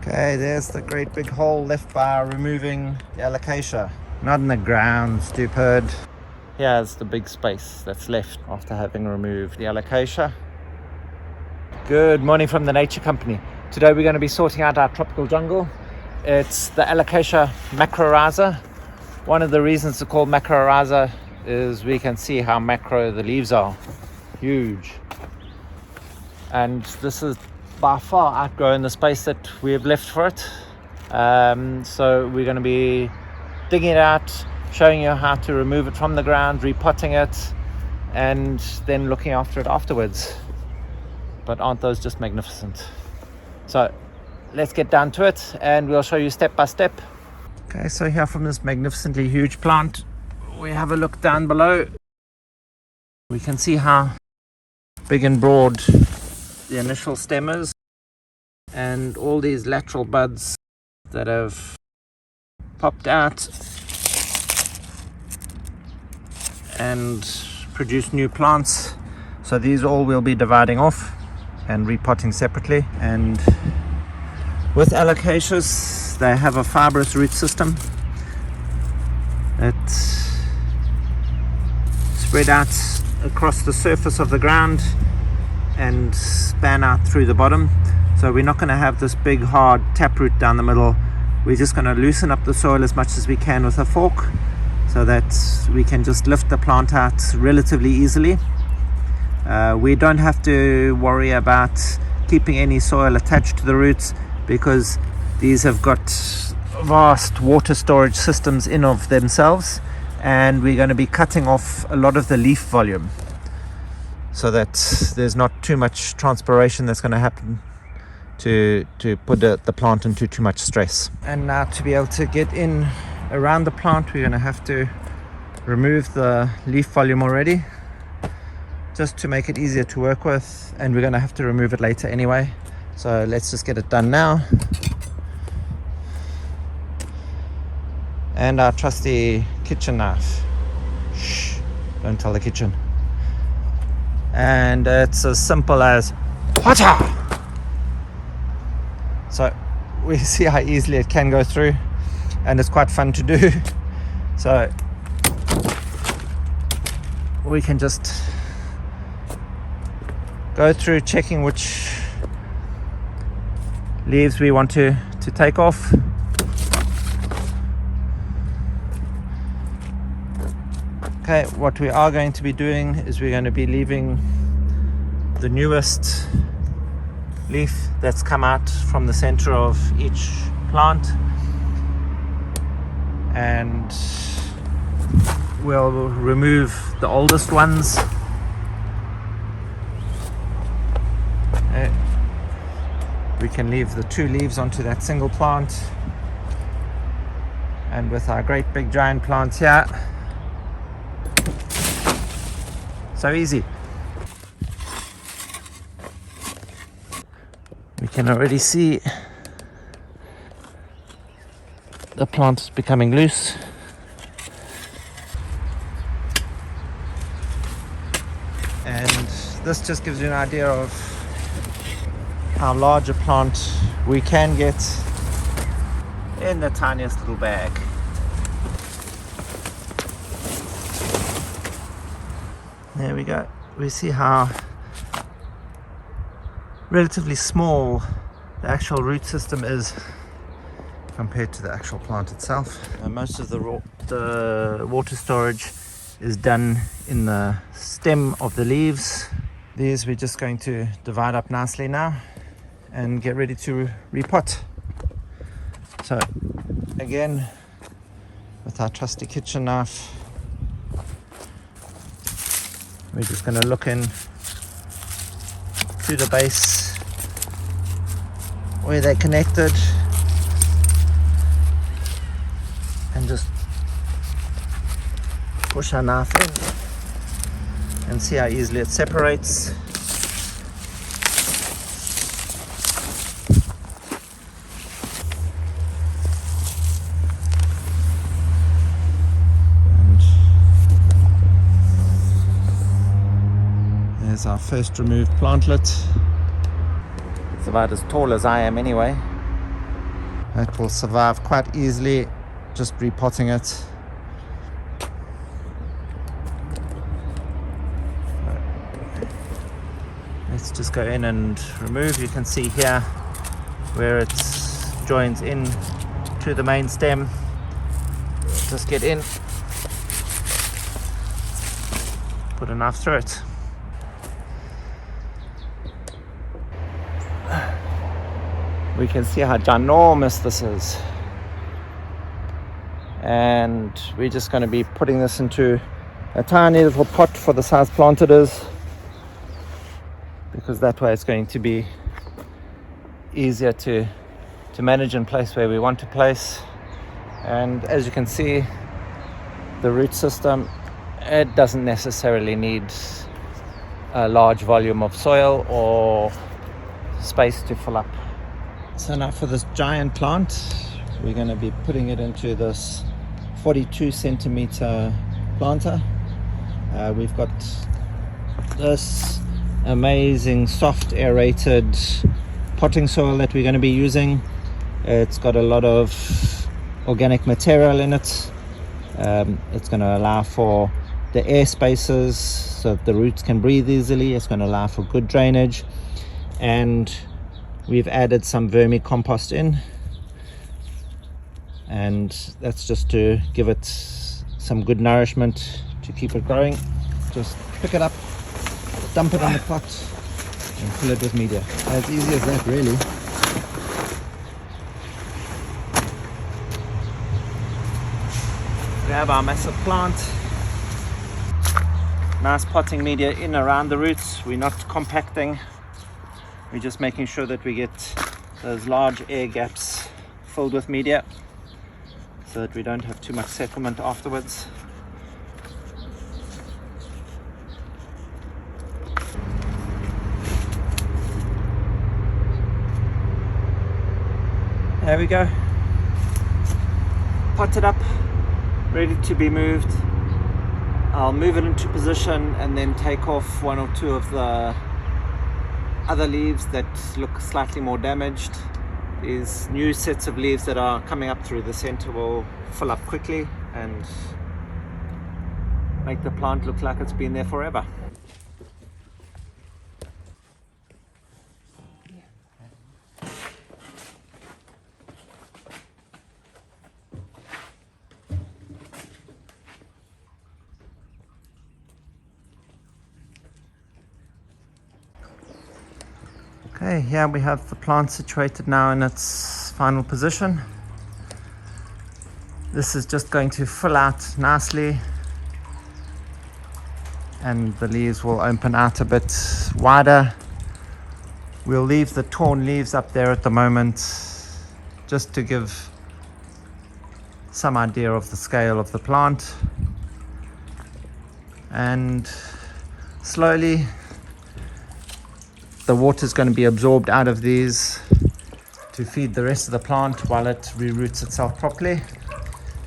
Okay, there's the great big hole left by removing the alocasia. Not in the ground, stupid. Here's the big space that's left after having removed the alocasia. Good morning from the Nature Company. Today we're going to be sorting out our tropical jungle. It's the Alocasia Macrorrhiza. One of the reasons to call Macrorrhiza is we can see how macro the leaves are. Huge. And this is by far outgrowing the space that we have left for it. So we're going to be digging it out, showing you how to remove it from the ground, repotting it, and then looking after it afterwards. But aren't those just magnificent? So let's get down to it and we'll show you step by step. Okay, so here from this magnificently huge plant, we have a look down below. We can see how big and broad the initial stem is, and all these lateral buds that have popped out and produced new plants. So these all will be dividing off and repotting separately. And with alocasias, they have a fibrous root system that spread out across the surface of the ground and span out through the bottom. So we're not going to have this big hard taproot down the middle. We're just going to loosen up the soil as much as we can with a fork so that we can just lift the plant out relatively easily. We don't have to worry about keeping any soil attached to the roots because these have got vast water storage systems in of themselves, and we're going to be cutting off a lot of the leaf volume so that there's not too much transpiration that's going to happen to put the plant into too much stress. And now to be able to get in around the plant, we're going to have to remove the leaf volume already, just to make it easier to work with, and we're going to have to remove it later anyway. So let's just get it done now. And our trusty kitchen knife. Shh, don't tell the kitchen. And it's as simple as water. So we see how easily it can go through, and it's quite fun to do. So we can just go through checking which leaves we want to take off. Okay, what we are going to be doing is we're going to be leaving the newest leaf that's come out from the center of each plant, and we'll remove the oldest ones. Okay. We can leave the 2 leaves onto that single plant, and with our great big giant plants here, so easy. We can already see the plant is becoming loose. And this just gives you an idea of how large a plant we can get in the tiniest little bag. There we go. We see how relatively small the actual root system is compared to the actual plant itself. Most of the water storage is done in the stem of the leaves. These we're just going to divide up nicely now and get ready to repot. So again, with our trusty kitchen knife, we're just going to look in to the base where they're connected and just push our knife in and see how easily it separates. There's our first removed plantlet. It's about as tall as I am anyway. That will survive quite easily, just repotting it. Let's just go in and remove. You can see here where it joins in to the main stem. Just get in, put a knife through it. We can see how ginormous this is. And we're just going to be putting this into a tiny little pot for the size plant it is, because that way it's going to be easier to manage and place where we want to place. And as you can see, the root system, it doesn't necessarily need a large volume of soil or space to fill up. So now for this giant plant, we're going to be putting it into this 42 centimeter planter. We've got this amazing soft aerated potting soil that we're going to be using. It's got a lot of organic material in it. It's going to allow for the air spaces so that the roots can breathe easily. It's going to allow for good drainage, and we've added some vermicompost in, and that's just to give it some good nourishment to keep it growing. Just pick it up, dump it on the pot, and fill it with media. As easy as that, really. We have our massive plant. Nice potting media in around the roots. We're not compacting. We're just making sure that we get those large air gaps filled with media so that we don't have too much settlement afterwards. There we go. Potted up, ready to be moved. I'll move it into position and then take off one or two of the other leaves that look slightly more damaged. These new sets of leaves that are coming up through the center will fill up quickly and make the plant look like it's been there forever. Okay, here we have the plant situated now in its final position. This is just going to fill out nicely, and the leaves will open out a bit wider. We'll leave the torn leaves up there at the moment just to give some idea of the scale of the plant, and slowly the water is going to be absorbed out of these to feed the rest of the plant while it reroots itself properly.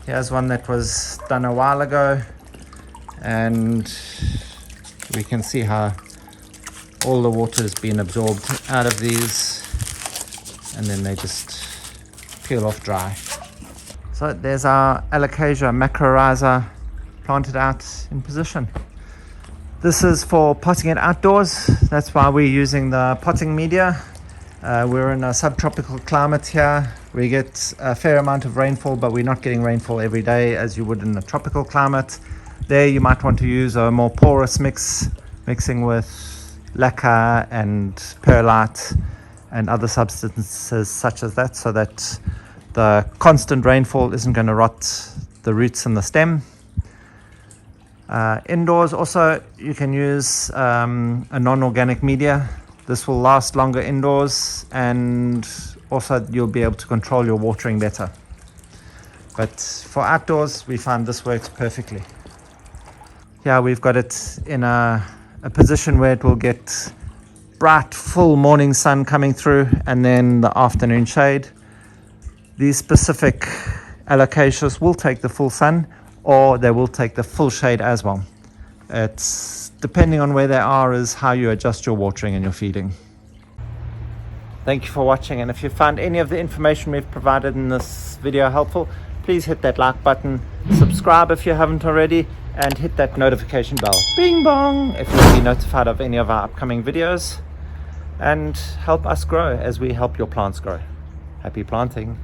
Here's one that was done a while ago, and we can see how all the water has been absorbed out of these, and then they just peel off dry. So there's our Alocasia Macrorrhiza planted out in position. This is for potting it outdoors. That's why we're using the potting media. We're in a subtropical climate here. We get a fair amount of rainfall, but we're not getting rainfall every day as you would in a tropical climate. There you might want to use a more porous mixing with lacquer and perlite and other substances such as that, so that the constant rainfall isn't going to rot the roots and the stem. Indoors also you can use a non-organic media. This will last longer indoors, and also you'll be able to control your watering better. But for outdoors, we find this works perfectly. Here we've got it in a position where it will get bright full morning sun coming through and then the afternoon shade. These specific alocasias will take the full sun, or they will take the full shade as well. It's depending on where they are is how you adjust your watering and your feeding. Thank you for watching, and if you found any of the information we've provided in this video helpful, please hit that like button, subscribe if you haven't already, and hit that notification bell, bing bong, if you'll be notified of any of our upcoming videos, and help us grow as we help your plants grow. Happy planting.